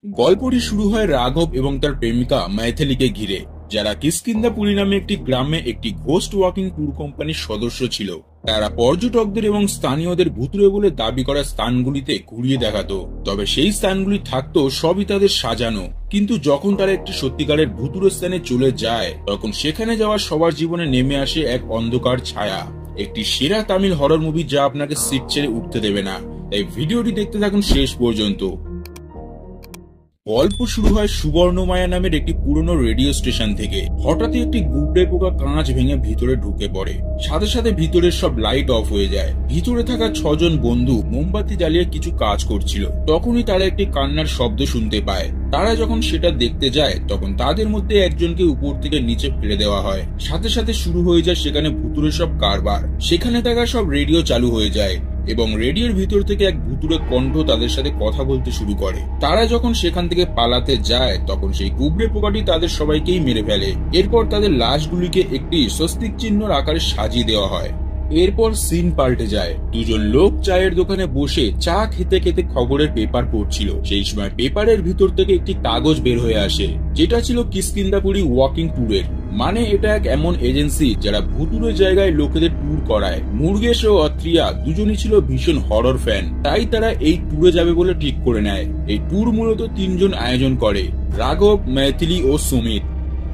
গল্পটি শুরু হয় রাঘব এবং তার প্রেমিকা মাইথিলীকে ঘিরে, যারা কিষ্কিন্ধাপুরী নামে একটি গ্রামে একটি ঘোস্ট ওয়াকিং ট্যুর কোম্পানির সদস্য ছিল। তারা পর্যটকদের এবং স্থানীয়দের ভুতুড়ে বলে দাবি করা স্থানগুলিতে ঘুরিয়ে দেখাতো। তবে সেই স্থানগুলি থাকতো সবই তাদের সাজানো, কিন্তু যখন তারা একটি সত্যিকারের ভুতুড়ে স্থানে চলে যায়, তখন সেখানে যাওয়া সবার জীবনে নেমে আসে এক অন্ধকার ছায়া। একটি সেরা তামিল হরর মুভি যা আপনাকে সিট ছেড়ে উঠতে দেবে না, তাই ভিডিওটি দেখতে থাকুন শেষ পর্যন্ত। গল্প শুরু হয় সুবর্ণমায়া নামের একটি পুরনো রেডিও স্টেশন থেকে। হঠাৎই একটি গুবড়ে পোকা কাঁচ ভেঙে ভিতরে ঢুকে পড়ে, সাথে সাথে ভিতরের সব লাইট অফ হয়ে যায়। ভিতরে থাকা 6 জন বন্ধু মোমবাতি জ্বালিয়ে কিছু কাজ করছিল। তখনই তারা একটি কান্নার শব্দ শুনতে পায়। তারা যখন সেটা দেখতে যায়, তখন তাদের মধ্যে একজনকে উপর থেকে নিচে ফেলে দেওয়া হয়। সাথে সাথে শুরু হয়ে যায় সেখানে ভুতুড়ে সব কারবার। সেখানে থাকা সব রেডিও চালু হয়ে যায় এবং রেডিওর ভিতর থেকে এক ভুতুড়ে কণ্ঠ তাদের সাথে কথা বলতে শুরু করে। তারা যখন সেখান থেকে পালাতে যায়, তখন সেই গুবড়ে পোকাটি তাদের সবাইকেই মেরে ফেলে। এরপর তাদের লাশগুলিকে একটি স্বস্তিক চিহ্নর আকারে সাজিয়ে দেওয়া হয়। এরপর সিন পাল্টে যায়। দুজন লোক চায়ের দোকানে বসে চা খেতে খেতে খবরের পেপার পড়ছিল। সেই সময় পেপারের ভিতর থেকে একটি কাগজ বের হয়ে আসে, যেটা ছিল কিষ্কিন্ধাপুরী ওয়াকিং ট্যুরের। মানে এটা এক এমন এজেন্সি যারা ভুতুড়ে জায়গায় লোকেদের ট্যুর করায়। মুরগেশ ও অত্রিয়া দুজনই ছিল ভীষণ হরর ফ্যান, তাই তারা এই ট্যুরে যাবে বলে ঠিক করে নেয়। এই ট্যুর মূলত 3 জন আয়োজন করে, রাঘব, মাইথিলী ও সুমিত।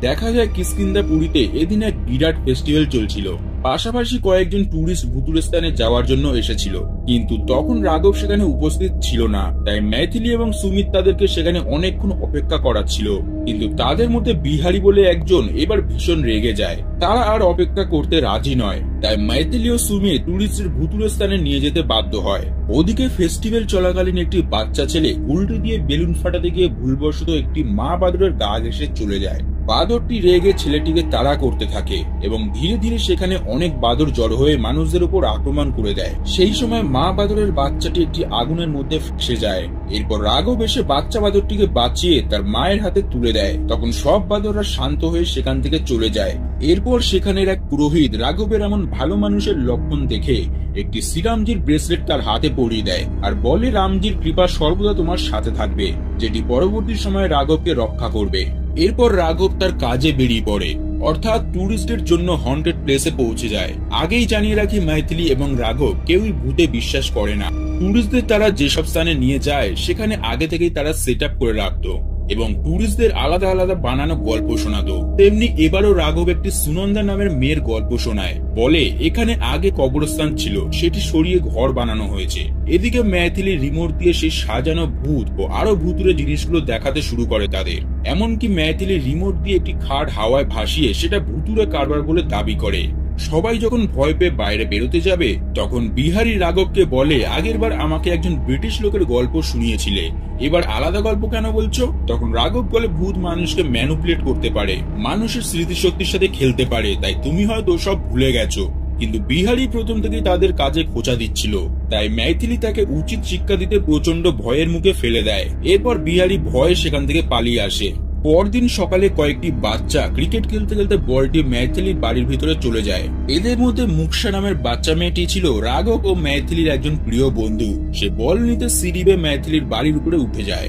দেখা যায় কিষ্কিন্ধাপুরীতে এদিন এক বিরাট ফেস্টিভ্যাল চলছিল। পাশাপাশি কয়েকজন টুরিস্ট ভুতুড়ে স্থানে যাওয়ার জন্য এসেছিল, কিন্তু তখন রাঘব সেখানে উপস্থিত ছিল না। তাই মাইথিলী এবং সুমিত তাদেরকে সেখানে অনেকক্ষণ অপেক্ষা করাচ্ছিল। কিন্তু তাদের মধ্যে বিহারি বলে একজন এবার ভীষণ রেগে যায়। তারা আর অপেক্ষা করতে রাজি নয়, তাই মাইথিলী ও সুমিত টুরিস্টের ভুতুড়ে স্থানে নিয়ে যেতে বাধ্য হয়। ওদিকে ফেস্টিভ্যাল চলাকালীন একটি বাচ্চা ছেলে উল্টে দিয়ে বেলুন ফাটাতে গিয়ে ভুলবশত একটি মা বাদুড়ের গা ঘেঁষে চলে যায়। বাদরটি রেগে ছেলেটিকে তাড়া করতে থাকে এবং ধীরে ধীরে সেখানে অনেক বাদর জড়ো হয়ে মানুষদের উপর আক্রমণ করে দেয়। সেই সময় মা বাদরের বাচ্চাটি একটি আগুনের মধ্যে ফেসে যায়। এরপর রাঘব এসে বাচ্চা বাদরটিকে বাঁচিয়ে তার মায়ের হাতে তুলে দেয়। তখন সব বাদররা শান্ত হয়ে সেখান থেকে চলে যায়। এরপর সেখানের এক পুরোহিত রাঘবের এমন ভালো মানুষের লক্ষণ দেখে একটি শ্রীরামজির ব্রেসলেট তার হাতে পরিয়ে দেয় আর বলে রামজির কৃপা সর্বদা তোমার সাথে থাকবে, যেটি পরবর্তী সময়ে রাঘবকে রক্ষা করবে। এরপর রাঘব তার কাজে বেরিয়ে পড়ে, অর্থাৎ ট্যুরিস্টের জন্য হন্টেড প্লেসে পৌঁছে যায়। আগেই জানিয়ে রাখি, মাইথিলী এবং রাঘব কেউই ভূতে বিশ্বাস করে না। ট্যুরিস্টদের তারা যেসব স্থানে নিয়ে যায় সেখানে আগে থেকেই তারা সেট আপ করে রাখতো এবং ট্যুরিস্টদের আলাদা আলাদা বানানো গল্প শোনাতো। তেমনি এবারও রাঘব একটি সুনন্দা নামের মেয়ের গল্প শোনায়। বলে এখানে আগে কবরস্থান ছিল, সেটি সরিয়ে ঘর বানানো হয়েছে। এদিকে মাইথিলী রিমোট দিয়ে সেই সাজানো ভূত ও আরো ভুতুড়ে জিনিসগুলো দেখাতে শুরু করে তাদের। এমনকি মাইথিলী রিমোট দিয়ে একটি খাট হাওয়ায় ভাসিয়ে সেটা ভুতুড়ে কারবার বলে দাবি করে। সবাই যখন ভয় পেয়ে বাইরে বেরোতে যাবে, তখন বিহারি রাঘবকে বলে আগেরবার আমাকে একজন ব্রিটিশ লোকের গল্প শুনিয়েছিলে, এবার আলাদা গল্প কেন বলছো? তখন রাঘব বলে ভূত মানুষকে ম্যানুপুলেট করতে পারে, মানুষের স্মৃতিশক্তির সাথে খেলতে পারে, তাই তুমি হয়তো সব ভুলে গেছো। কিন্তু বিহারি প্রথম থেকেই তাদের কাজে খোঁচা দিচ্ছিল, তাই মাইথিলী তাকে উচিত শিক্ষা দিতে প্রচন্ড ভয়ের মুখে ফেলে দেয়। এরপর বিহারি ভয়ে সেখান থেকে পালিয়ে আসে। পরদিন সকালে কয়েকটি বাচ্চা ক্রিকেট খেলতে খেলতে বলটি মাইথিলীর বাড়ির ভিতরে চলে যায়। এদের মধ্যে মুকসা নামের বাচ্চা মেয়েটি ছিল রাঘব ও মাইথিলীর একজন প্রিয় বন্ধু। সে বল নিতে সিঁড়ি বেয়ে মাইথিলীর বাড়ির উপরে উঠে যায়।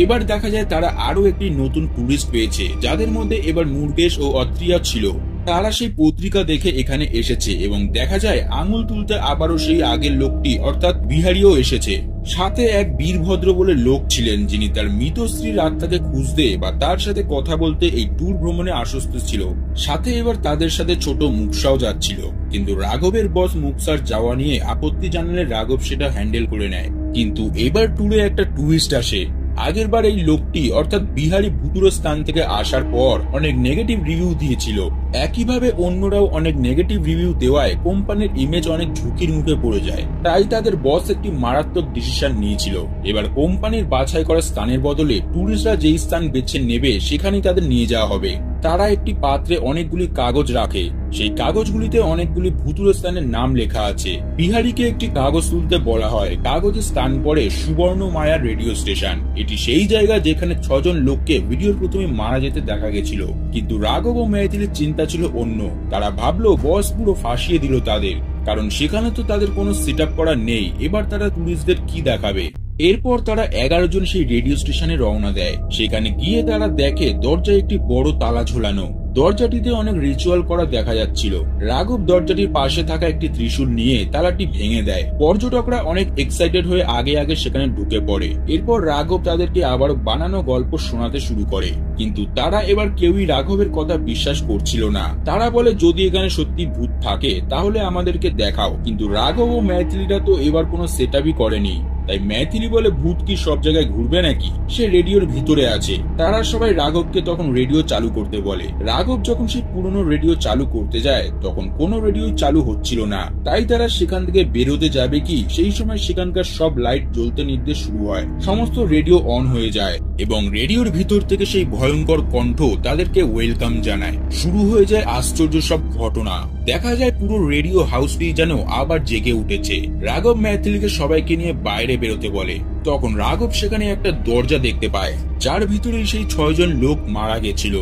এবার দেখা যায় তারা আরো একটি নতুন টুরিস্ট পেয়েছে, যাদের মধ্যে এবার মুরগেশ ও অত্রিয়া ছিল। তারা সেই পত্রিকা দেখে এখানে এসেছে এবং দেখা যায় আঙুল তুলতে আবারও সেই আগের লোকটি অর্থাৎ বিহারিও এসেছে। সাথে এক বীরভদ্র বলে লোক ছিলেন, যিনি তার মৃত স্ত্রীর আত্মাকে খুঁজতে বা তার সাথে কথা বলতে এই ট্যুর ভ্রমণে আশ্বস্ত ছিল। সাথে এবার তাদের সাথে ছোট মুকসাও যাচ্ছিল, কিন্তু রাঘবের বস মুকসার যাওয়া নিয়ে আপত্তি জানালে রাঘব সেটা হ্যান্ডেল করে নেয়। কিন্তু এবার ট্যুরে একটা টুইস্ট আসে। আগেরবার এই লোকটি অর্থাৎ বিহারি ভুতুড়ে স্থান থেকে আসার পর অনেক নেগেটিভ রিভিউ দিয়েছিল। একইভাবে অন্যরাও অনেক নেগেটিভ রিভিউ দেওয়ায় কোম্পানির ইমেজ অনেক ঝুঁকির মুখে পড়ে যায়। তাই তাদের বস একটি মারাত্মক ডিসিশন নিয়েছিল, এবার কোম্পানির বাছাই করা স্থানের বদলে টুরিস্টরা যেই স্থান বেছে নেবে সেখানেই তাদের নিয়ে যাওয়া হবে। তারা একটি পাত্রে অনেকগুলি কাগজ রাখে, সেই কাগজগুলিতে অনেকগুলি ভুতুড়ে স্থানের নাম লেখা আছে। বিহারিকে একটি কাগজ তুলতে বলা হয়। কাগজের স্থান পড়ে সুবর্ণমায়া রেডিও স্টেশন। এটি সেই জায়গা যেখানে 6 জন লোককে ভিডিওর প্রথমে মারা যেতে দেখা গেছিল। কিন্তু রাঘব ও মাইথিলীর চিন্তা ছিল অন্য। তারা ভাবলো বস পুরো ফাঁসিয়ে দিল তাদের, কারণ সেখানে তো তাদের কোনো সেট আপ করা নেই। এবার তারা টুরিস্টদের কি দেখাবে? এরপর তারা 11 জন সেই রেডিও স্টেশনে রওনা দেয়। সেখানে গিয়ে তারা দেখে দরজায় একটি বড় তালা ঝোলানো। দরজাটিতে অনেক রিচুয়াল করা দেখা যাচ্ছিল। রাঘব দরজাটির পাশে থাকা একটি ত্রিশূল নিয়ে তালাটি ভেঙে দেয়। পর্যটকরা অনেক এক্সাইটেড হয়ে আগে আগে সেখানে ঢুকে পড়ে। এরপর রাঘব তাদেরকে আবার বানানো গল্প শোনাতে শুরু করে, কিন্তু তারা এবার কেউই রাঘবের কথা বিশ্বাস করছিল না। তারা বলে যদি এখানে সত্যি ভূত থাকে তাহলে আমাদেরকে দেখাও, কিন্তু রাঘব ও ম্যাথিলিরা তো এবার কোনো সেটআপই করেনি। তাই ম্যাথিলি বলে ভূত কি সব জায়গায় ঘুরবে নাকি, সে রেডিওর ভিতরে আছে। তারা সবাই রাঘবকে তখন রেডিও চালু করতে বলে। রাঘব যখন সেই পুরনো রেডিও চালু করতে যায় তখন কোনো রেডিও চালু হচ্ছিল না। তাই তারা সেখান থেকে বেরোতে যাবে কি সেই সময় সেখানকার সব লাইট জ্বলতে নির্দেশ শুরু হয়। সমস্ত রেডিও অন হয়ে যায় এবং রেডিওর ভিতর থেকে সেই ভয়ঙ্কর কণ্ঠ তাদেরকে ওয়েলকাম জানায়। শুরু হয়ে যায় আশ্চর্য সব ঘটনা। দেখা যায় পুরো রেডিও হাউসটি যেন আবার জেগে উঠেছে। রাঘব ম্যাথিলিকে সবাইকে নিয়ে বাইরে বেরোতে বলে। তখন রাঘব সেখানে একটা দরজা দেখতে পায় যার ভিতরেই সেই 6 জন লোক মারা গেছিল।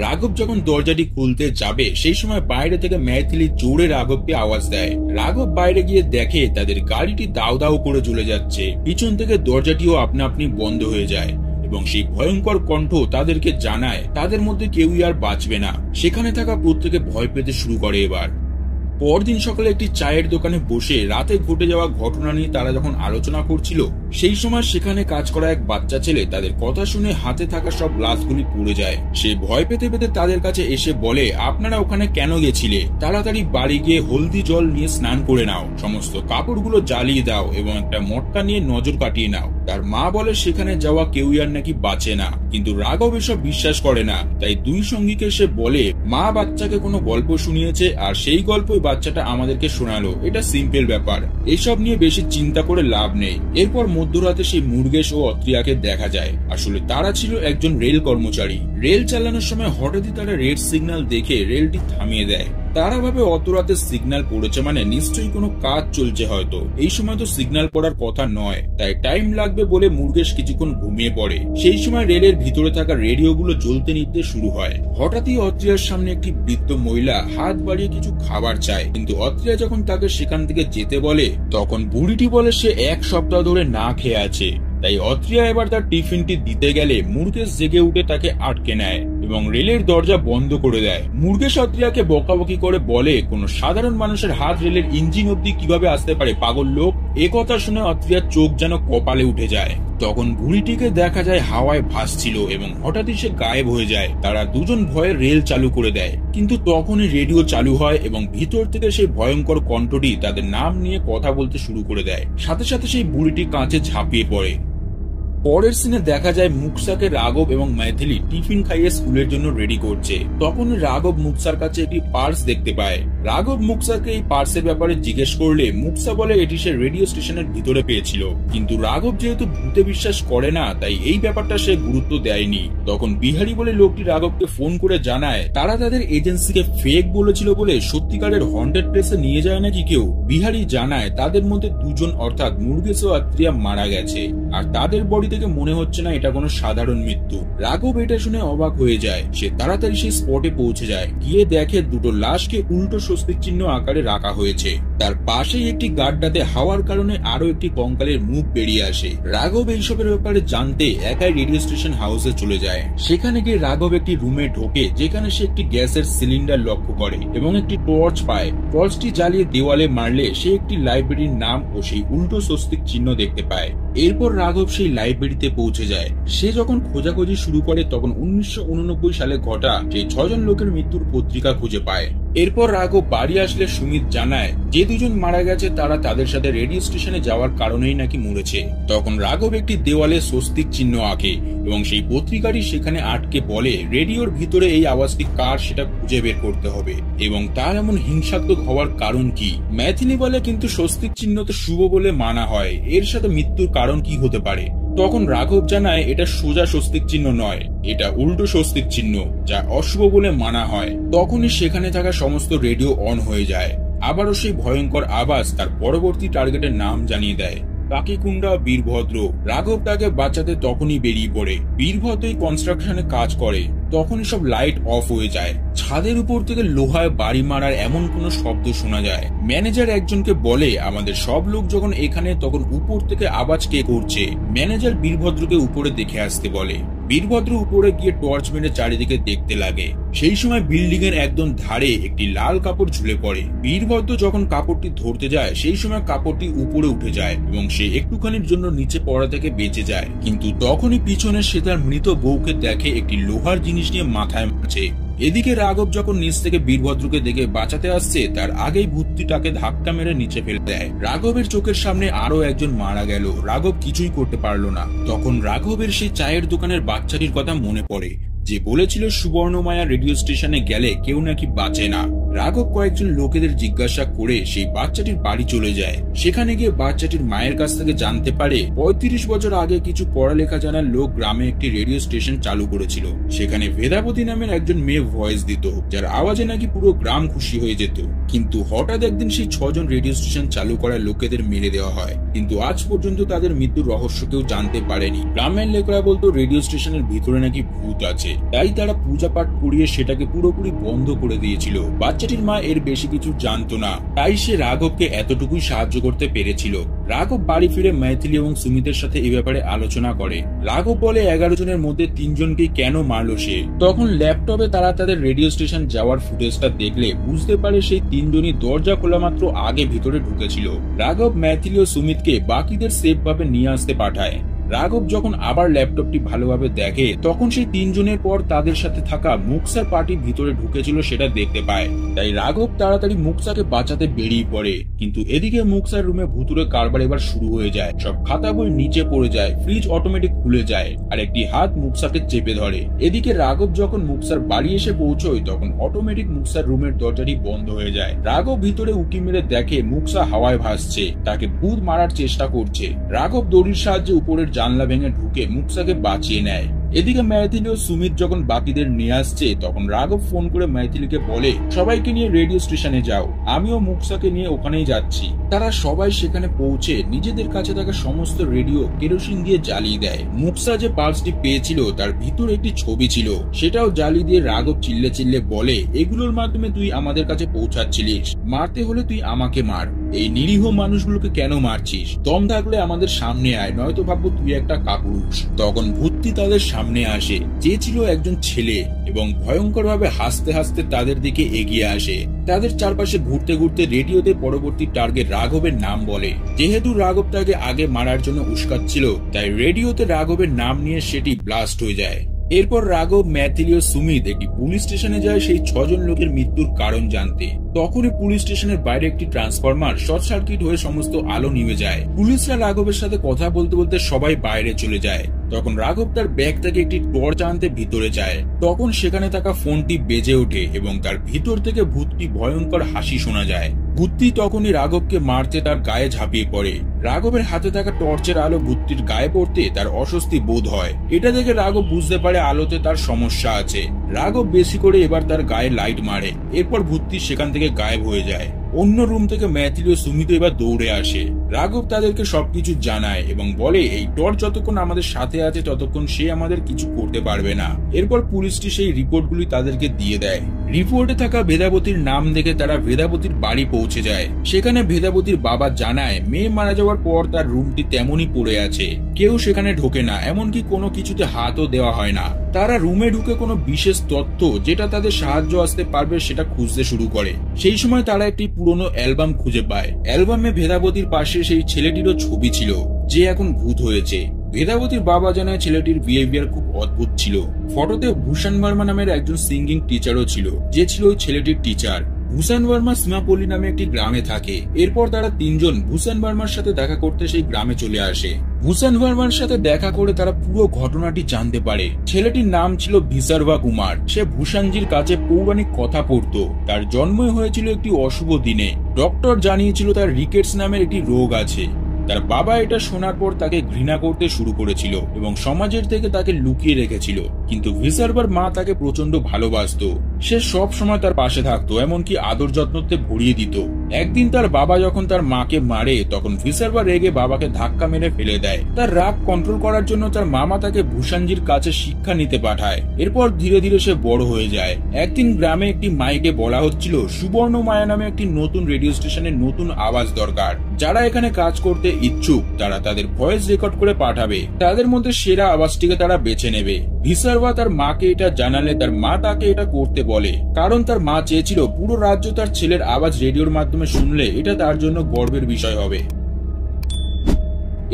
রাঘব যখন দরজাটি খুলতে যাবে সেই সময় বাইরে থেকে ম্যাথিলি জোরে রাঘবকে আওয়াজ দেয়। রাঘব বাইরে গিয়ে দেখে তাদের গাড়িটি দাউ দাউ করে জ্বলে যাচ্ছে। পিছন থেকে দরজাটিও আপনা আপনি বন্ধ হয়ে যায় এবং সেই ভয়ঙ্কর কণ্ঠ তাদেরকে জানায় তাদের মধ্যে কেউই আর বাঁচবে না। সেখানে থাকা প্রত্যেকে ভয় পেতে শুরু করে। এবার পরদিন সকালে একটি চায়ের দোকানে বসে রাতে ঘটে যাওয়া ঘটনা নিয়ে তারা যখন আলোচনা করছিল সেই সময় সেখানে কাজ করা এক বাচ্চা ছেলে তাদের কথা শুনে হাতে থাকা সব গ্লাসগুলি পুড়ে যায়। সে ভয় পেতে পেতে তাদের কাছে এসে বলে, আপনারা ওখানে কেন গেছিলে? তাড়াতাড়ি বাড়ি গিয়ে হলদি জল নিয়ে স্নান করে নাও, সমস্ত কাপড়গুলো জ্বালিয়ে দাও এবং একটা মটকা নিয়ে নজর কাটিয়ে নাও। তার মা বলে সেখানে যাওয়া কেউই আর নাকি বাঁচে না, কিন্তু রাঘব এসব বিশ্বাস করে না। তাই দুই সঙ্গীকে সে বলে মা বাচ্চাকে কোনো গল্প শুনিয়েছে আর সেই গল্পই বাচ্চাটা আমাদেরকে শোনালো। এটা সিম্পল ব্যাপার, এসব নিয়ে বেশি চিন্তা করে লাভ নেই। এরপর মধ্যরাতে সেই মুরগেশ ও অত্রিয়াকে দেখা যায়। আসলে তারা ছিল একজন রেল কর্মচারী। রেল চালানোর সময় হঠাৎই তারা রেড সিগন্যাল দেখে রেলটি থামিয়ে দেয়। তারা ভাবে অত রাতে সিগন্যাল পড়েছে মানে নিশ্চয়ই কোনো কাজ চলছে, হয়তো এই সময় তো সিগন্যাল পড়ার কথা নয়, তাই টাইম লাগবে বলে মুরগেশ কিছুক্ষণ ঘুমিয়ে পড়ে। সেই সময় রেলের ভিতরে থাকা রেডিওগুলো জ্বলতে নিতে শুরু হয়। হঠাৎই অত্রিয়ার সামনে একটি বৃদ্ধ মহিলা হাত বাড়িয়ে কিছু খাবার চায়, কিন্তু অত্রিয়া যখন তাকে সেখান থেকে যেতে বলে তখন বুড়িটি বলে সে 1 সপ্তাহ ধরে না খেয়ে আছে। তাই অত্রিয়া এবার তার টিফিনটি দিতে গেলে মুরগেশ জেগে উঠে তাকে আটকে নেয় এবং রেলের দরজা বন্ধ করে দেয়। মুরগেশ অত্রিয়াকে বকাবকি করে বলে কোন সাধারণ মানুষের হাত রেলের ইঞ্জিন অব্দি কিভাবে আসতে পারে, পাগল লোক। একথা শুনে অত্রিয়ার চোখ যেন কপালে উঠে যায়। তখন বুড়িটিকে দেখা যায় হাওয়ায় ভাসছিল এবং হঠাৎই সে গায়েব হয়ে যায়। তারা দুজন ভয়ে রেল চালু করে দেয়, কিন্তু তখনই রেডিও চালু হয় এবং ভিতর থেকে সেই ভয়ঙ্কর কণ্ঠটি তাদের নাম নিয়ে কথা বলতে শুরু করে দেয়। সাথে সাথে সেই বুড়িটি কাঁচে ঝাঁপিয়ে পড়ে। পরের সিনে দেখা যায় মুকসাকে রাঘব এবং ম্যাথিলি টিফিন খাইয়ে স্কুলের জন্য রেডি করছে। তখন রাঘব মুকসার কাছে একটি পার্স দেখতে পায়। রাঘব মুকসাকে এই পার্সের ব্যাপারে জিজ্ঞেস করলে মুকসা বলে এটি সে রেডিও স্টেশনের ভিতরে পেয়েছিল, কিন্তু রাঘব যেহেতু ভূতে বিশ্বাস করে না তাই এই ব্যাপারটা সে গুরুত্ব দেয়নি। তখন বিহারি বলে লোকটি রাঘবকে ফোন করে জানায় তারা তাদের এজেন্সিকে ফেক বলেছিল বলে সত্যিকারের হন্টেড প্লেসে নিয়ে যায় নাকি কেউ। বিহারি জানায় তাদের মধ্যে 2 জন অর্থাৎ মুরগেশ ও অত্রিয়া মারা গেছে আর তাদের বডি থেকে মনে হচ্ছে না এটা কোনো সাধারণ মৃত্যু। রাঘব এটা শুনে অবাক হয়ে যায়। সে তাড়াতাড়ি সেই স্পটে পৌঁছে যায়, গিয়ে দেখে দুটো লাশকে উল্টো স্বস্তিক চিহ্ন আকারে রাখা হয়েছে। তার পাশেই একটি গাড্ডাতে হাওয়ার কারণে আরো একটি কঙ্কালের মুখ বেরিয়ে আসে। রাঘব এইসবের ব্যাপারে জানতে একাই রেডিও স্টেশন হাউসে চলে যায়। সেখানে গিয়ে রাঘব একটি রুমে ঢোকে যেখানে সে একটি গ্যাসের সিলিন্ডার লক্ষ্য করে এবং একটি টর্চ পায়। টর্চটি জ্বালিয়ে দেওয়ালে মারলে সে একটি লাইব্রেরির নাম ও সেই উল্টো স্বস্তিক চিহ্ন দেখতে পায়। এরপর রাঘব সেই লাইব্রেরিতে পৌঁছে যায়। সে যখন খোঁজাখুঁজি শুরু করে তখন 1989 সালে ঘটা সেই 6 জন লোকের মৃত্যুর পত্রিকা খুঁজে পায়। এরপর রাঘব বাড়ি আসলে সুমিত জানায় যে 2 জন মারা গেছে তারা তাদের সাথে রেডিও স্টেশনে যাওয়ার কারণেই নাকি মরেছে। তখন রাঘব একটি দেওয়ালে স্বস্তিক চিহ্ন আঁকে এবং সেই পত্রিকাটি সেখানে আটকে বলে রেডিওর ভিতরে এই আওয়াজটি কার সেটা খুঁজে বের করতে হবে এবং তার এমন হিংসাত্মক হওয়ার কারণ কি। ম্যাথিলি বলে কিন্তু স্বস্তিক চিহ্ন তো শুভ বলে মানা হয়, এর সাথে মৃত্যুর কারণ কি হতে পারে। তখন রাঘব জানায় এটা সোজা স্বস্তিক চিহ্ন নয়, এটা উল্টো স্বস্তিক চিহ্ন যা অশুভ বলে মানা হয়। তখনই সেখানে থাকা সমস্ত রেডিও অন হয়ে যায়। আবারও সেই ভয়ঙ্কর আওয়াজ তার পরবর্তী টার্গেটের নাম জানিয়ে দেয়, কাকিকুন্ডা বীরভদ্র। রাঘব তাকে বাঁচাতে তখনই বেরিয়ে পড়ে। বীরভদ্র কনস্ট্রাকশনে কাজ করে। তখনই সব লাইট অফ হয়ে যায়। ছাদের উপর থেকে লোহায় বাড়ি মারার এমন কোনো শব্দ শোনা যায়। ম্যানেজার একজনকে বলে, আমাদের সব লোক যখন এখানে তখন উপর থেকে আওয়াজ কে করছে। ম্যানেজার বীরভদ্রকে উপরে দেখে আসতে বলে। বীরভদ্র উপরে গিয়ে টর্চ মেরে চারিদিকে দেখতে লাগে। সেই সময় বিল্ডিং এর একদম ধারে একটি লাল কাপড় ঝুলে পড়ে। বীরভদ্র যখন কাপড়টি ধরতে যায় সেই সময় কাপড়টি উপরে উঠে যায় এবং সে একটুখানির জন্য নিচে পড়া থেকে বেঁচে যায়। কিন্তু তখনই পিছনে সে তার মৃত বউকে দেখে একটি লোহার জিনিস নিয়ে মাথায় মারছে। এদিকে রাঘব যখন নিচ থেকে বীরভদ্রকে দেখে বাঁচাতে আসছে তার আগেই ভূতটিটাকে ধাক্কা মেরে নিচে ফেলে দেয়। রাঘবের চোখের সামনে আরো একজন মারা গেল। রাঘব কিছুই করতে পারলো না। তখন রাঘবের সেই চায়ের দোকানের বাচ্চাটির কথা মনে পড়ে যে বলেছিল সুবর্ণমায়া রেডিও স্টেশনে গেলে কেউ নাকি বাঁচে না। রাঘব কয়েকজন লোকেদের জিজ্ঞাসা করে সেই বাচ্চাটির বাড়ি চলে যায়। সেখানে গিয়ে বাচ্চাটির মায়ের কাছ থেকে জানতে পারে ৩৫ বছর আগে কিছু পড়ালেখা জানার লোক গ্রামে একটি রেডিও স্টেশন চালু করেছিল। সেখানে ভেদাবতী নামের একজন মেয়ে ভয়েস দিত, যার আওয়াজে নাকি পুরো গ্রাম খুশি হয়ে যেত। কিন্তু হঠাৎ একদিন সেই ৬ জন রেডিও স্টেশন চালু করার লোকেদের মেরে দেওয়া হয়। কিন্তু আজ পর্যন্ত তাদের মৃত্যুর রহস্য কেউ জানতে পারেনি। গ্রামের লোকেরা বলতো রেডিও স্টেশনের ভিতরে নাকি ভূত আছে, তাই তারা পূজা পাঠ করিয়ে সেটাকে পুরোপুরি বন্ধ করে দিয়েছিল। বাচ্চাটির মা এর বেশি কিছু জানতো না, তাই সে রাঘবকে এতটুকুই সাহায্য করতে পেরেছিল। রাঘব বাড়ি ফিরে মৈথিলি এবং সুমিতের সাথে এই ব্যাপারে আলোচনা করে। রাঘব বলে ১১ জনের মধ্যে ৩ জনকে কেন মারলো সে। তখন ল্যাপটপে তারা তাদের রেডিও স্টেশন যাওয়ার ফুটেজটা দেখলে বুঝতে পারে সেই ৩ জনই দরজা খোলা মাত্র আগে ভিতরে ঢুকেছিল। রাঘব মৈথিলি ও সুমিতকে বাকিদের সেফ ভাবে নিয়ে আসতে পাঠায়। রাঘব যখন আবার ল্যাপটপটি ভালোভাবে দেখে তখন সেই ৩ জনের পর তাদের সাথে থাকা মুক্সার পার্টি ভিতরে ঢুকেছিল সেটা দেখতে পায়। তাই রাঘব তাড়াতাড়ি মুক্সাকে বাঁচাতে বেরিয়ে পড়ে। কিন্তু এদিকে মুক্সার রুমে ভুতুরে কারবার এবার শুরু হয়ে যায়। সব খাতা বই নিচে পড়ে যায়, ফ্রিজ অটোমেটিক খুলে যায় আর একটি হাত মুক্সাকে চেপে ধরে। এদিকে রাঘব যখন মুক্সার বাড়ি এসে পৌঁছয় তখন অটোমেটিক মুক্সার রুমের দরজাটি বন্ধ হয়ে যায়। রাঘব ভিতরে উঁকি মেরে দেখে মুক্সা হাওয়ায় ভাসছে, তাকে ভূত মারার চেষ্টা করছে। রাঘব দড়ির সাহায্যে উপরের জানলা ভেঙে ঢুকে মুক্সাকে বাঁচিয়ে নেয়। এদিকে মৈথিলি ও সুমিত যখন বাকিদের নিয়ে আসছে তখন রাঘব ফোন করে মৈথিলিকে বলে, সবাইকে নিয়ে রেডিও স্টেশনে যাও, আমিও মুক্সাকে নিয়ে ওখানেই যাচ্ছি। তারা সবাই সেখানে পৌঁছে নিজেদের কাছে থাকা সমস্ত রেডিও কেরোসিন দিয়ে জ্বালিয়ে দেয়। মুক্সা যে পার্সটি পেয়েছিল তার ভিতরে একটি ছবি ছিল, সেটাও জ্বালিয়ে দিয়ে রাঘব চিল্লে চিল্লে বলে, এগুলোর মাধ্যমে তুই আমাদের কাছে পৌঁছাচ্ছিলিস, মারতে হলে তুই আমাকে মার। এই নিরীহ মানুষগুলোকে কেন মারছিস? দম থাকলে আমাদের সামনে আয়, নয়তো ভাববো তুই একটা কাপুরুষ। তখন ভূতটি তাদের সামনে আসে, যে ছিল একজন ছেলে, এবং ভয়ঙ্কর ভাবে হাসতে হাসতে তাদের দিকে এগিয়ে আসে। তাদের চারপাশে ঘুরতে ঘুরতে রেডিওতে পরবর্তী টার্গেট রাঘবের নাম বলে। যেহেতু রাঘব তাকে আগে মারার জন্য উস্কাচ্ছিল তাই রেডিওতে রাঘবের নাম নিয়ে সেটি ব্লাস্ট হয়ে যায়। এরপর রাঘব, মৈথিলি ও সুমিত একটি পুলিশ স্টেশনে যায় সেই ৬ জন লোকের মৃত্যুর কারণ জানতে। তখনই পুলিশ স্টেশনের বাইরে একটি ট্রান্সফরমার শর্ট সার্কিট হয়ে সমস্ত আলো নিভে যায়। পুলিশরা রাঘবের সাথে কথা বলতে বলতে সবাই বাইরে চলে যায়। তখন রাঘব তার ব্যাগ থেকে একটি টর্চ আনতে ভিতরে যায়। তখন সেখানে থাকা ফোনটি বেজে ওঠে এবং তার ভিতর থেকে ভূতটি ভয়ঙ্কর হাসি শোনা যায়। ভূতটি তখনই রাঘবকে মারতে তার গায়ে ঝাঁপিয়ে পড়ে। রাঘবের হাতে থাকা টর্চের আলো ভূতটির গায়ে পড়তে তার অস্বস্তি বোধ হয়। এটা দেখে রাঘব বুঝতে পারে আলোতে তার সমস্যা আছে। রাঘব বেশি করে এবার তার গায়ে লাইট মারে। এরপর ভূতটি সেখান থেকে গায়েব হয়ে যায়। অন্য রুম থেকে মৈথিলি ও সুমিত এবার দৌড়ে আসে। রাঘব তাদেরকে সবকিছু জানায় এবং বলে, এই টর্চ যতক্ষণ আমাদের সাথে আছে ততক্ষণ সে আমাদের কিছু করতে পারবে না। এরপর পুলিশটি সেই রিপোর্টগুলি তাদেরকে দিয়ে দেয়। রিপোর্টে থাকা ভেদাবতীর নাম দেখে তারা ভেদাবতীর বাড়ি পৌঁছে যায়। সেখানে ভেদাবতীর বাবা জানায়, মেয়ে মারা যাওয়ার পর তার রুমটি তেমনই পড়ে আছে, কেউ সেখানে ঢোকে না, এমনকি কোনো কিছুতে হাতও দেওয়া হয় না। তারা রুমে ঢুকে কোনো বিশেষ তথ্য যেটা তাদের সাহায্য আসতে পারবে সেটা খুঁজতে শুরু করে। সেই সময় তারা একটি পুরনো অ্যালবাম খুঁজে পায়। অ্যালবামে ভেদাবতীর পাশে সেই ছেলেটিরও ছবি ছিল যে এখন ভূত হয়েছে। ভেদাবতীর বাবা জানায় ছেলেটির বিহেভিয়ার খুব অদ্ভুত ছিল। ফটোতে ভূষণ বর্মা নামের একজন সিঙ্গিং টিচারও ছিল, যে ছিল ওই ছেলেটির টিচার। ভূষণ বর্মা সীমাপল্লী নামে একটি গ্রামে থাকে। এরপর তারা ৩ জন ভূষণ বর্মার সাথে দেখা করতে সেই গ্রামে চলে আসে। ভূষণ বর্মার সাথে দেখা করে তারা পুরো ঘটনাটি জানতে পারে। ছেলেটির নাম ছিল ভিসার্ভা কুমার। সে ভূষণজির কাছে পৌরাণিক কথা পড়তো। তার জন্মই হয়েছিল একটি অশুভ দিনে। ডক্টর জানিয়েছিল তার রিকেটস নামের একটি রোগ আছে। তার বাবা এটা শোনার পর তাকে ঘৃণা করতে শুরু করেছিল এবং সমাজের থেকে তাকে লুকিয়ে রেখেছিল। কিন্তু ভিসার্বার মা তাকে প্রচন্ড ভালোবাসতো। সে সব সময় তার পাশে থাকতো, এমনকি আদর যত্নতে ভরিয়ে দিত। একদিন তার বাবা যখন তার মাকে মারে তখন ভিসার্বার রেগে বাবাকে ধাক্কা মেরে ফেলে দেয়। তার রাগ কন্ট্রোল করার জন্য তার মামা তাকে ভূষাণজির কাছে শিক্ষা নিতে পাঠায়। এরপর ধীরে ধীরে সে বড় হয়ে যায়। একদিন গ্রামে একটি মাইকে বলা হচ্ছিল সুবর্ণমায়া নামে একটি নতুন রেডিও স্টেশনের নতুন আওয়াজ দরকার। যারা এখানে কাজ করতে ইচ্ছুক তারা তাদের ভয়েস রেকর্ড করে পাঠাবে। তাদের মধ্যে সেরা আওয়াজটিকে তারা বেছে নেবে। ভিসার্বা তার মাকে এটা জানালে তার মা তাকে এটা করতে বলে, কারণ তার মা চেয়েছিল পুরো রাজ্য তার ছেলের আওয়াজ রেডিওর মাধ্যমে শুনলে এটা তার জন্য গর্বের বিষয় হবে।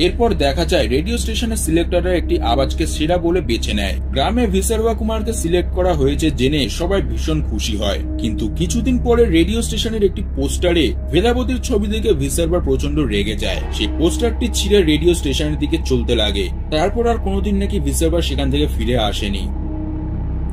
এরপর দেখা যায় রেডিও স্টেশনের সিলেক্টররা একটি আওয়াজকে সেরা বলে বেছে নেয়। গ্রামে ভিসার্বা কুমারকে সিলেক্ট করা হয়েছে জেনে সবাই ভীষণ খুশি হয়। কিন্তু কিছুদিন পরে রেডিও স্টেশনের একটি পোস্টারে ভেদাবতীর ছবি দেখে ভিসার্বা প্রচন্ড রেগে যায়। সেই পোস্টারটি ছিঁড়ে রেডিও স্টেশনের দিকে চলতে লাগে। তারপর আর কোনোদিন নাকি ভিসার্বা সেখান থেকে ফিরে আসেনি।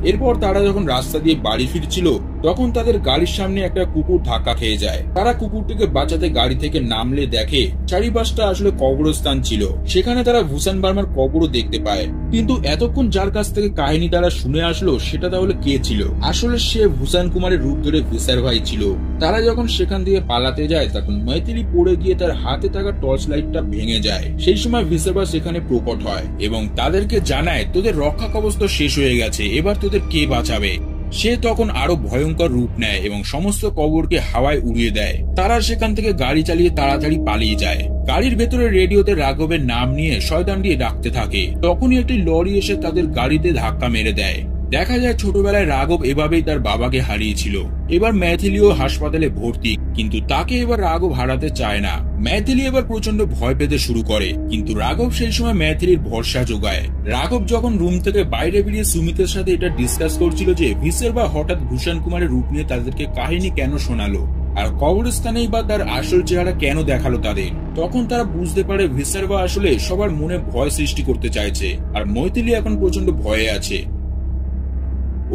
এরপর তারা যখন রাস্তা দিয়ে বাড়ি ফিরছিল তখন তাদের গাড়ির সামনে একটা কুকুর ধাক্কা খেয়ে যায়। তারা কুকুরটিকে বাঁচাতে গাড়ি থেকে নামলে দেখে চারিপাশটা আসলে কবরস্থান ছিল। সেখানে তারা ভূষণ বার্মার কবরও দেখতে পায়। কিন্তু এতক্ষণ যার কাছ থেকে কাহিনী তারা শুনে আসলো সেটা তাহলে কে ছিল? আসলে সে ভূষণ কুমারের রূপ ধরে ভিসার ভাই ছিল। তারা যখন সেখান থেকে পালাতে যায় তখন মৈথিলি পড়ে গিয়ে তার হাতে থাকা টর্চ লাইটটা ভেঙে যায়। সেই সময় ভিসারবা সেখানে প্রকট হয় এবং তাদেরকে জানায় তোদের রক্ষা কবচ তো শেষ হয়ে গেছে, এবার তোদের কে বাঁচাবে? সে তখন আরো ভয়ঙ্কর রূপ নেয় এবং সমস্ত কবরকে হাওয়ায় উড়িয়ে দেয়। তারা সেখান থেকে গাড়ি চালিয়ে তাড়াতাড়ি পালিয়ে যায়। গাড়ির ভেতরে রেডিওতে রাঘবের নাম নিয়ে শয়তানটি ডাকতে থাকে। তখনই একটি লরি এসে তাদের গাড়িতে ধাক্কা মেরে দেয়। দেখা যায় ছোটবেলায় রাঘব এভাবেই তার বাবাকে হারিয়েছিল। এবার ম্যাথিলিও হাসপাতালে ভর্তি, কিন্তু তাকে এবার রাঘব হারাতে চায় না। ম্যাথিলি এবার প্রচন্ড ভয় পেতে শুরু করে, কিন্তু রাঘব সেই সময় ম্যাথিলির ভরসা যোগায়। রাঘব যখন রুম থেকে বাইরে বেরিয়ে সুমিতের সাথে এটা ডিসকাস করছিল যে ভিসার্বা হঠাৎ ভূষণ কুমারের রূপ নিয়ে তাদেরকে কাহিনী কেন শোনালো আর কবরস্থানেই বা তার আসল চেহারা কেন দেখালো তাদের, তখন তারা বুঝতে পারে ভিসার্বা আসলে সবার মনে ভয় সৃষ্টি করতে চাইছে আর মৈথিলি এখন প্রচন্ড ভয়ে আছে।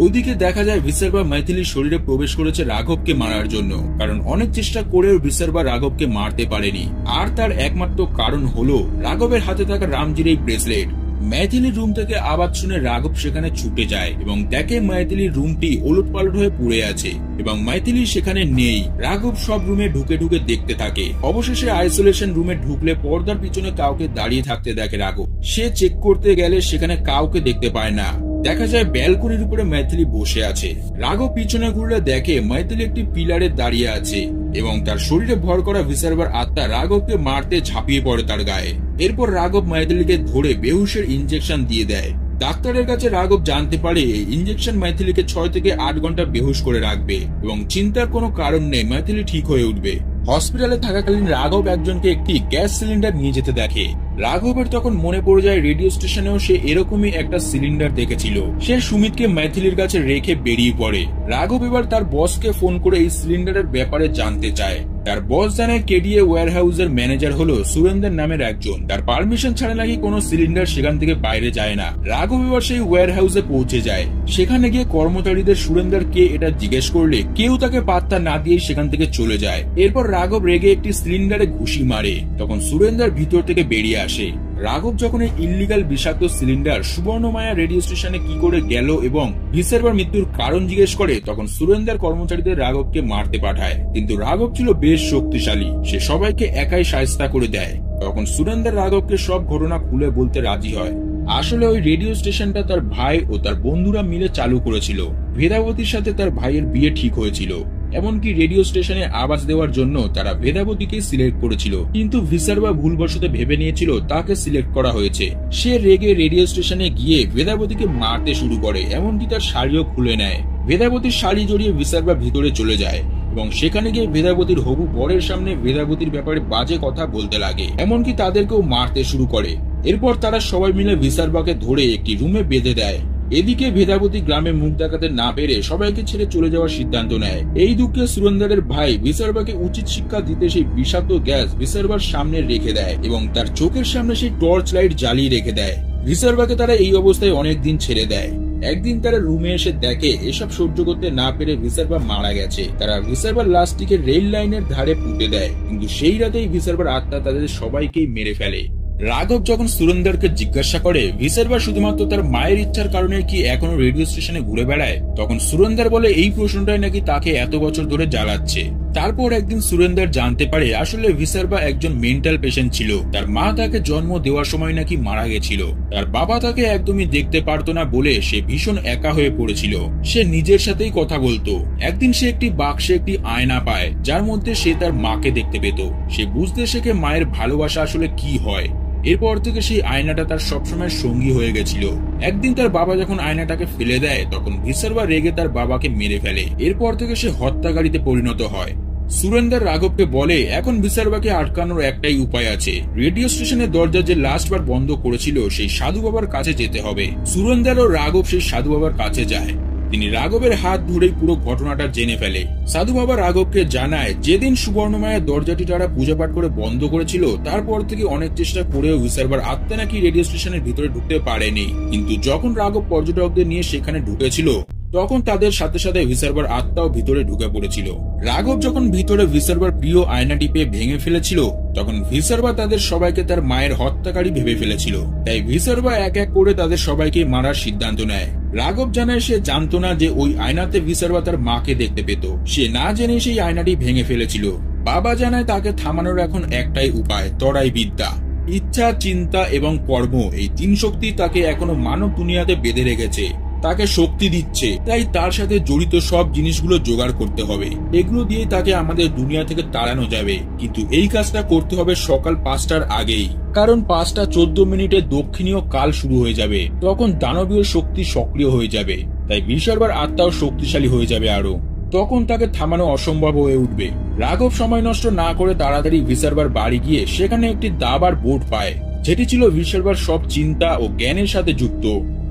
ওইদিকে দেখা যায় ভিসার্বা মৈথিলির শরীরে প্রবেশ করেছে রাঘবকে মারার জন্য, কারণ অনেক চেষ্টা করেও ভিসার্বা রাঘবকে মারতে পারেনি। আর তার একমাত্র কারণ হলো রাঘবের হাতে থাকা রামজির এই ব্রেসলেট। মৈথিলির রুম থেকে আওয়াজ শুনে রাঘব সেখানে ছুটে যায় এবং দেখে মৈথিলির রুমটি ওলটপালট হয়ে পড়ে আছে এবং মৈথিলি সেখানে নেই। রাঘব সব রুমে ঢুকে ঢুকে দেখতে থাকে। অবশেষে আইসোলেশন রুমে ঢুকলে পর্দার পিছনে কাউকে দাঁড়িয়ে থাকতে দেখে রাঘব। সে চেক করতে গেলে সেখানে কাউকে দেখতে পায় না। দেখা যায় ব্যালকনির উপরে মৈথিলি বসে আছে। রাঘব পিছনে ঘুরলে দেখে মৈথিলি একটি পিলারে দাঁড়িয়ে আছে এবং তার শরীরে ভর করা ভিসার্বার আত্মা রাঘবকে মারতে ঝাঁপিয়ে পড়ে তার গায়ে। এরপর রাঘব মৈথিলিকে ধরে বেহুশের ইনজেকশন দিয়ে দেয়। ডাক্তারের কাছে রাঘব জানতে পারে এই ইনজেকশন মৈথিলিকে 6 থেকে 8 ঘন্টা বেহুশ করে রাখবে এবং চিন্তার কোনো কারণ নেই, মৈথিলি ঠিক হয়ে উঠবে। হসপিটালে থাকাকালীন রাঘব একজনকে একটি গ্যাস সিলিন্ডার নিয়ে যেতে দেখে। রাঘবের তখন মনে পড়ে যায় রেডিও স্টেশনেও সে এরকমই একটা সিলিন্ডার দেখেছিল। সে সুমিতকে মৈথিলির কাছে রেখে বেরিয়ে পড়ে। রাঘব এবার তার বসকে ফোন করে এই সিলিন্ডারের ব্যাপারে জানতে চায়। তার বস জানায় কেডিএ ওয়্যারহাউসের ম্যানেজার হলো সুরেন্দ্র নামের একজন। তার পারমিশন ছাড়া নাকি কোনো সিলিন্ডার সেখান থেকে বাইরে যায় না। রাঘব এবার সেই ওয়্যারহাউসে পৌঁছে যায়। সেখানে গিয়ে কর্মচারীদের সুরেন্দ্র কে এটা জিজ্ঞেস করলে কেউ তাকে পাত্তা না দিয়ে সেখান থেকে চলে যায়। এরপর রাঘব রেগে একটি সিলিন্ডারে ঘুষি মারে। তখন সুরেন্দ্র ভিতর থেকে বেরিয়ে আসে। রাঘব যখন এই ইল্লিগাল বিষাক্ত সিলিন্ডার সুবর্ণমায়া রেডিও স্টেশনে কি করে গেল এবং ভিসার্বার মৃত্যুর কারণ জিজ্ঞেস করে তখন সুরেন্দ্র কর্মচারীদের রাঘবকে মারতে পাঠায়। কিন্তু রাঘব ছিল বেশ শক্তিশালী, সে সবাইকে একাই শায়েস্তা করে দেয়। তখন সুরেন্দ্র রাঘবকে সব ঘটনা খুলে বলতে রাজি হয়। আসলে ওই রেডিও স্টেশনটা তার ভাই ও তার বন্ধুরা মিলে চালু করেছিল। ভেদাবতীর সাথে তার ভাইয়ের বিয়ে ঠিক হয়েছিল। এমনকি রেডিও স্টেশনে আওয়াজ দেওয়ার জন্য তারা ভেদাবতীকে সিলেক্ট করেছিল, কিন্তু ভিসার্বা ভুলবশত ভেবে নিয়েছিল তাকে সিলেক্ট করা হয়েছে। সে রেগে রেডিও স্টেশনে গিয়ে ভেদাবতীকে মারতে শুরু করে, এমনকি তার শাড়িও খুলে নেয়। ভেদাবতীর শাড়ি জড়িয়ে ভিসার্বা ভিতরে চলে যায় এবং সেখানে গিয়ে ভেদাবতীর হবু বরের সামনে ভেদাবতীর ব্যাপারে বাজে কথা বলতে লাগে, এমনকি তাদেরকেও মারতে শুরু করে। এরপর তারা সবাই মিলে ভিসার্বাকে ধরে একটি রুমে বেঁধে দেয়। এদিকে ভেদাবতী গ্রামে মুখ দেখাতে না পেরে সবাইকে ছেড়ে চলে যাওয়ার সিদ্ধান্ত নেয়। এই দুঃখে সুরেন্দ্রের ভাই ভিসার্বাকে উচিত শিক্ষা দিতে সেই বিষাক্ত গ্যাস ভিসার্বার সামনে রেখে দেয় এবং তার চোখের সামনে সেই টর্চ লাইট জ্বালিয়ে রেখে দেয়। ভিসার্বাকে তারা এই অবস্থায় অনেকদিন ছেড়ে দেয়। একদিন তারা রুমে এসে দেখে এসব সহ্য করতে না পেরে ভিসার্বা মারা গেছে। তারা ভিসার্বার লাশটিকে রেল লাইনের ধারে পুঁতে দেয়, কিন্তু সেই রাতেই ভিসার্বার আত্মা তাদের সবাইকেই মেরে ফেলে। রাঘব যখন সুরেন্দারকে জিজ্ঞাসা করে ভিসারবা শুধুমাত্র তার মায়ের ইচ্ছার কারণে কি এখনো রেডিও স্টেশনে ঘুরে বেড়ায়, তখন সুরেন্দার বলে এই প্রশ্নটাই নাকি তাকে এত বছর ধরে জ্বালাচ্ছে। তারপর একদিন সুরেন্দার জানতে পারে আসলে ভিসারবা একজন মেন্টাল পেশেন্ট ছিল। তার মা তাকে জন্ম দেওয়ার সময় নাকি মারা গেছিল। তার বাবা তাকে একদমই দেখতে পারতো না বলে সে ভীষণ একা হয়ে পড়েছিল। সে নিজের সাথেই কথা বলতো। একদিন সে একটি বাক্সে একটি আয়না পায় যার মধ্যে সে তার মাকে দেখতে পেত। সে বুঝতে শেখে মায়ের ভালোবাসা আসলে কি হয়। এরপর থেকে সেই আয়নাটা তার সবসময় সঙ্গী হয়ে গেছিল। একদিন তার বাবা যখন আয়নাটাকে ফেলে দেয় তখন ভিসারবা রেগে তার বাবাকে মেরে ফেলে। এরপর থেকে সে হত্যাকারীতে পরিণত হয়। সুরেন্দার রাঘবকে বলে এখন ভিসারবাকে আটকানোর একটাই উপায় আছে। রেডিও স্টেশনের দরজা যে লাস্টবার বন্ধ করেছিল সেই সাধু বাবার কাছে যেতে হবে। সুরেন্দার ও রাঘব সেই সাধু বাবার কাছে যায়। তিনি রাঘবের হাত ধরেই পুরো ঘটনাটা জেনে ফেলে। সাধু বাবা রাঘবকে জানায় যেদিন সুবর্ণমায়ের দরজাটি তারা পূজা পাঠ করে বন্ধ করেছিল তারপর থেকে অনেক চেষ্টা করেও ভিসারবার আত্মা নাকি রেডিও স্টেশনের ভিতরে ঢুকতে পারেনি। কিন্তু যখন রাঘব পর্যটকদের নিয়ে সেখানে ঢুকেছিল তখন তাদের সাথে সাথে ভিসারবার আত্মাও ভিতরে ঢুকে পড়েছিল। রাঘব যখন ভিতরে ভিসারবার প্রিয় আয়নাটি পেয়ে ভেঙে ফেলেছিল তখন ভিসারবা তাদের সবাইকে তার মায়ের হত্যাকারী ভেবে ফেলেছিল। তাই ভিসারবা এক এক করে তাদের সবাইকে মারার সিদ্ধান্ত নেয়। রাঘব জানায় সে জানতো না যে ওই আয়নাতে ভিসারবা তার মাকে দেখতে পেত। সে না জেনে সেই আয়নাটি ভেঙে ফেলেছিল। বাবা জানায় তাকে থামানোর এখন একটাই উপায়, তরাই বিদ্যা। ইচ্ছা, চিন্তা এবং কর্ম, এই তিন শক্তি তাকে এখনো মানব দুনিয়াতে বেঁধে রেখেছে, তাকে শক্তি দিচ্ছে। তাই তার সাথে জড়িত সব জিনিসগুলো জোগাড় করতে হবে। এগুলো দিয়ে তাকে আমাদের দুনিয়া থেকে তাড়ানো যাবে, কিন্তু এই কাজটা করতে হবে সকাল 5টার আগেই। কারণ 5:14 দক্ষিণীয় কাল শুরু হয়ে যাবে, তখন দানবীয় শক্তি সক্রিয় হয়ে যাবে। তাই ভিসারবার আত্মাও শক্তিশালী হয়ে যাবে আরো, তখন তাকে থামানো অসম্ভব হয়ে উঠবে। রাঘব সময় নষ্ট না করে তাড়াতাড়ি ভিসারবার বাড়ি গিয়ে সেখানে একটি দাবার বোর্ড পায়, যেটি ছিল ভিসারবার সব চিন্তা ও জ্ঞানের সাথে যুক্ত।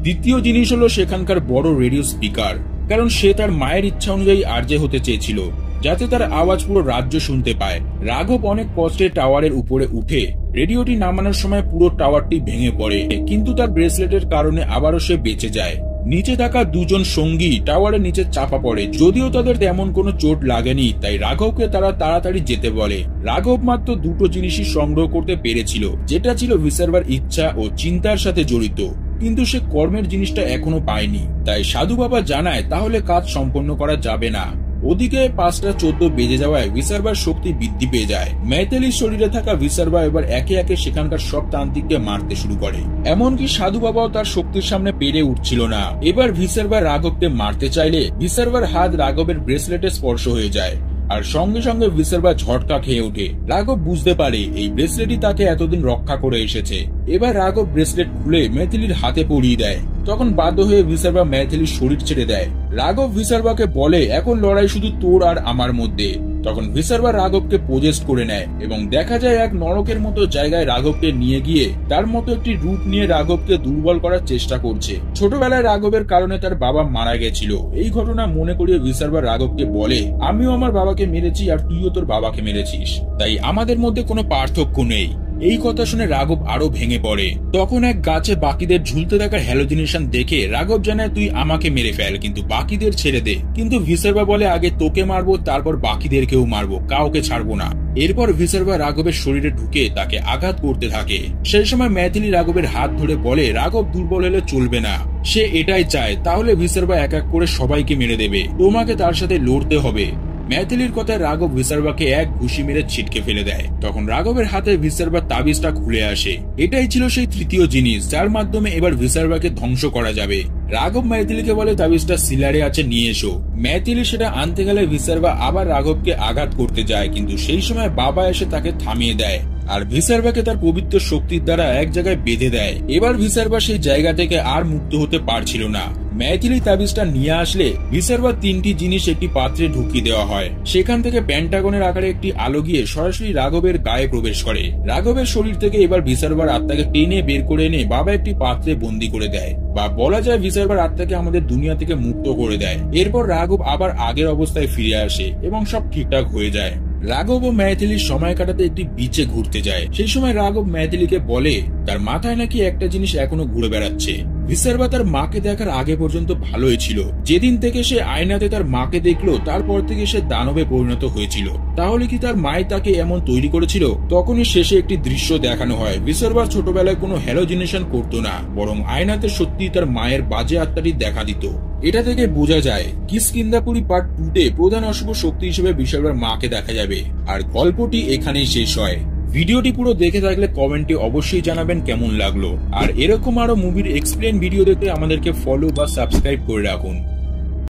দ্বিতীয় জিনিস হলো সেখানকার বড় রেডিও স্পিকার, কারণ সে তার মায়ের ইচ্ছা অনুযায়ী আরজে হতে চেয়েছিল, যাতে তার আওয়াজ পুরো রাজ্য শুনতে পায়। রাঘব অনেক কষ্টে টাওয়ারের উপরে উঠে রেডিওটি নামানোর সময় পুরো টাওয়ারটি ভেঙে পড়ে, কিন্তু তার ব্রেসলেটের কারণে আবারও সে বেঁচে যায়। নিচে থাকা দুজন সঙ্গী টাওয়ারের নিচে চাপা পড়ে, যদিও তাদের তেমন কোনো চোট লাগেনি। তাই রাঘবকে তারা তাড়াতাড়ি যেতে বলে। রাঘব মাত্র দুটো জিনিসই সংগ্রহ করতে পেরেছিল, যেটা ছিল ভিসারবার ইচ্ছা ও চিন্তার সাথে জড়িত, কিন্তু সে কর্মের জিনিসটা এখনো পায়নি। তাই সাধু বাবা জানায় তাহলে কাজ সম্পন্ন করা যাবে না। ওদিকে 5:14 বেজে যাওয়ায় ভিসারবার শক্তি বৃদ্ধি পেয়ে যায়। ম্যাথেলির শরীরে থাকা ভিসারবা এবার একে একে সেখানকার সব তান্ত্রিককে মারতে শুরু করে। এমনকি সাধু বাবাও তার শক্তির সামনে পেরে উঠছিল না। এবার ভিসারবা রাঘবকে মারতে চাইলে ভিসারবার হাত রাঘবের ব্রেসলেটে স্পর্শ হয়ে যায়, আর সঙ্গে সঙ্গে ভিসারবা ঝটকা খেয়ে ওঠে। রাঘব বুঝতে পারে এই ব্রেসলেটই তাকে এতদিন রক্ষা করে এসেছে। এবার রাঘব ব্রেসলেট খুলে ম্যাথিলির হাতে পরিয়ে দেয়। তখন বাধ্য হয়ে ভিসারবা ম্যাথিলির শরীর ছেড়ে দেয়। রাঘব ভিসারবাকে বলে এখন লড়াই শুধু তোর আর আমার মধ্যে। তখন ভিসারবা রাঘবকে পোজেস্ট করে নেয় এবং দেখা যায় এক নরকের মতো জায়গায় রাঘবকে নিয়ে গিয়ে তার মতো একটি রূপ নিয়ে রাঘবকে দুর্বল করার চেষ্টা করছে। ছোটবেলায় রাঘবের কারণে তার বাবা মারা গেছিল। এই ঘটনা মনে করিয়ে ভিসারবা রাঘবকে বলে আমিও আমার বাবাকে মেরেছি আর তুইও তোর বাবাকে মেরেছিস, তাই আমাদের মধ্যে কোনো পার্থক্য নেই। এই কথা শুনে রাঘব আরো ভেঙে পড়ে। তখন এক গাছে বাকিদের ঝুলতে থাকা হ্যালোজিনেশন দেখে রাঘব জানায় তুই আমাকে মেরে ফেল, কিন্তু বাকিদের ছেড়ে দে। কিন্তু ভিসারবা বলে আগে তোকে মারবো, তারপর বাকিদেরকেও মারবো, কাউকে ছাড়বো না। এরপর ভিসারবা রাঘবের শরীরে ঢুকে তাকে আঘাত করতে থাকে। সেই সময় ম্যাথিলি রাঘবের হাত ধরে বলে রাঘব দুর্বল হলে চলবে না, সে এটাই চায়। তাহলে ভিসারবা এক এক করে সবাইকে মেরে দেবে, তোমাকে তার সাথে লড়তে হবে। ম্যাথিলির কথায় রাঘব ভিসারবাকে এক ঘুষি মেরে ছিটকে ফেলে দেয়। তখন রাঘবের হাতে ভিসারবার তাবিজটা খুলে আসে। এটাই ছিল সেই তৃতীয় জিনিস যার মাধ্যমে এবার ভিসারবাকে ধ্বংস করা যাবে। রাঘব ম্যাথিলিকে বলে তাবিজটা সিলারে আছে, নিয়ে এসো। ম্যাথিলি সেটা আনতে গেলে ভিসারবা আবার রাঘবকে আঘাত করতে যায়, কিন্তু সেই সময় বাবা এসে তাকে থামিয়ে দেয় আর ভিসারবাকে তার পবিত্র শক্তির দ্বারা এক জায়গায় বেঁধে দেয়। এবার ভিসারবা সেই জায়গা থেকে আর মুক্ত হতে পারছিল না। ম্যাথিলি তাবিজটা নিয়ে আসলে ভিসারবা তিনটি জিনিস একটি পাত্রে ঢুকিয়ে দেওয়া হয়। সেখান থেকে পেন্টাগনের আকারে একটি আলো গিয়ে সরাসরি রাঘবের গায়ে প্রবেশ করে। রাঘবের শরীর থেকে এবার ভিসারবার আত্মাকে টেনে বের করে এনে বাবা একটি পাত্রে বন্দী করে দেয়, বা বলা যায় ভিসারবার আত্মাকে আমাদের দুনিয়া থেকে মুক্ত করে দেয়। এরপর রাঘব আবার আগের অবস্থায় ফিরে আসে এবং সব ঠিকঠাক হয়ে যায়। রাঘব ও ম্যাথিলির সময় কাটাতে একটি বিচে ঘুরতে যায়। সেই সময় রাঘব ম্যাথিলিকে বলে তার মাথায় নাকি একটা জিনিস এখনো ঘুরে বেড়াচ্ছে। ভিসারবা তার মাকে দেখার আগে পর্যন্ত ভালোই ছিল, যেদিন থেকে সে আয়নাতে তার মাকে দেখলো তারপর থেকে সে দানবে পরিণত হয়েছিল। তাহলে কি তার মাই তাকে এমন তৈরি করেছিল? তখনই শেষে একটি দৃশ্য দেখানো হয়, ভিসারবা ছোটবেলায় কোনো হ্যালোজিনেশন করতো না, বরং আয়নাতে সত্যি তার মায়ের বাজে আত্মাটি দেখা দিত। এটা থেকে বোঝা যায় কিষ্কিন্ধাপুরী পার্ট 2-তে প্রধান অশুভ শক্তি হিসেবে ভিসারবার মাকে দেখা যাবে। আর গল্পটি এখানেই শেষ হয়। ভিডিওটি পুরো দেখে থাকলে কমেন্টে অবশ্যই জানাবেন কেমন লাগলো। আর এরকম আরো মুভির এক্সপ্লেন ভিডিও দেখতে আমাদেরকে ফলো বা সাবস্ক্রাইব করে রাখুন।